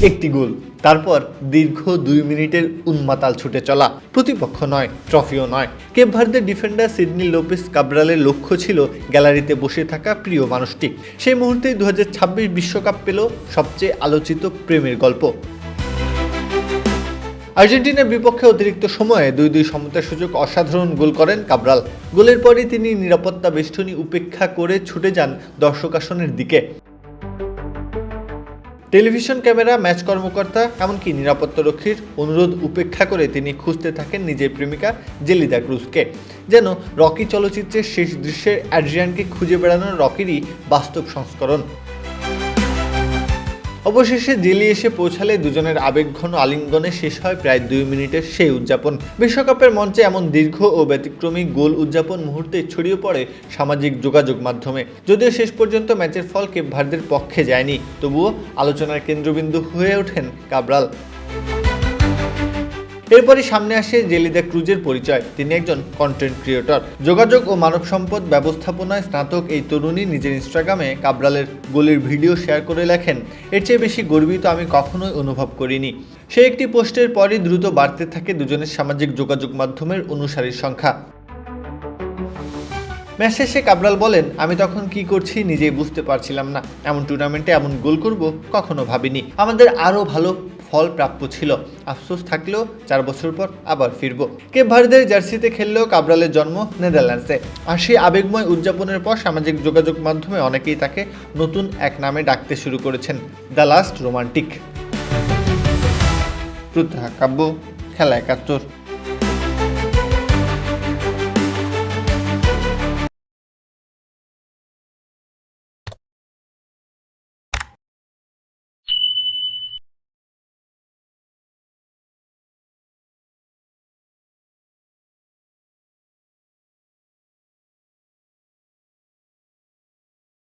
একটি গোল, তারপর দীর্ঘ 2 মিনিটের উন্মাতাল ছুটে চলা। প্রতিপক্ষ নয়, ট্রফিও নয়। কেপ ভার্দের ডিফেন্ডার সিডনি লোপেস কাব্রালের লক্ষ্য ছিল গ্যালারিতে বসে থাকা প্রিয় মানুষটি। সেই মুহূর্তেই 2026 বিশ্বকাপ পেল সবচেয়ে আলোচিত প্রেমের গল্প। আর্জেন্টিনার বিপক্ষে অতিরিক্ত সময়ে 2-2 সমতার সুযোগ অসাধারণ গোল করেন কাব্রাল। গোলের পরই তিনি নিরাপত্তা বেষ্টনী উপেক্ষা করে ছুটে যান দর্শক আসনের দিকে। টেলিভিশন ক্যামেরা, ম্যাচ কর্মকর্তা, এমনকি নিরাপত্তারক্ষীর অনুরোধ উপেক্ষা করে তিনি খুঁজতে থাকেন নিজের প্রেমিকা জেলিদা ক্রুজকে। যেন রকি চলচ্চিত্রের শেষ দৃশ্যের অ্যাড্রিয়ানকে খুঁজে বেড়ানোর রকিরই বাস্তব সংস্করণ। অবশেষে জেলি এসে পৌঁছালে দুজনের আবেগঘন আলিঙ্গনে শেষ হয় প্রায় 2 মিনিটের সেই উদযাপন। বিশ্বকাপের মঞ্চে এমন দীর্ঘ ও ব্যতিক্রমী গোল উদযাপন মুহূর্তে ছড়িয়ে পড়ে সামাজিক যোগাযোগ মাধ্যমে। যদিও শেষ পর্যন্ত ম্যাচের ফল কেপ ভার্দের পক্ষে যায়নি, তবুও আলোচনার কেন্দ্রবিন্দু হয়ে ওঠেন কাব্রাল। এরপরই সামনে আসে জেলিদা ক্রুজের পরিচয়। তিনি একজন কন্টেন্ট ক্রিয়েটর, যোগাযোগ ও মানব সম্পদ ব্যবস্থাপনায় স্নাতক এই তরুণী নিজের ইনস্টাগ্রামে কাব্রালের গোলের ভিডিও শেয়ার করে লেখেন, এর চেয়ে বেশি গর্বিত আমি কখনোই অনুভব করিনি। সে একটি পোস্টের পরই দ্রুত বাড়তে থাকে দুজনের সামাজিক যোগাযোগ মাধ্যমের অনুসারীর সংখ্যা। ম্যাচ শেষে কাব্রাল বলেন, আমি তখন কি করছি নিজেই বুঝতে পারছিলাম না। এমন টুর্নামেন্টে এমন গোল করব কখনো ভাবিনি। আমাদের আরও ভালো ফল প্রাপ্য ছিল। আফসোস থাকলেও 4 বছর পর আবার ফিরব। কেপ ভার্দের জার্সিতে খেললেও কাব্রালের জন্ম নেদারল্যান্ডসে। আর সেই আবেগময় উদযাপনের পর সামাজিক যোগাযোগ মাধ্যমে অনেকেই তাকে নতুন এক নামে ডাকতে শুরু করেছেন, দ্য লাস্ট রোমান্টিক। প্রত্যহ কাব্য, খেলা 71।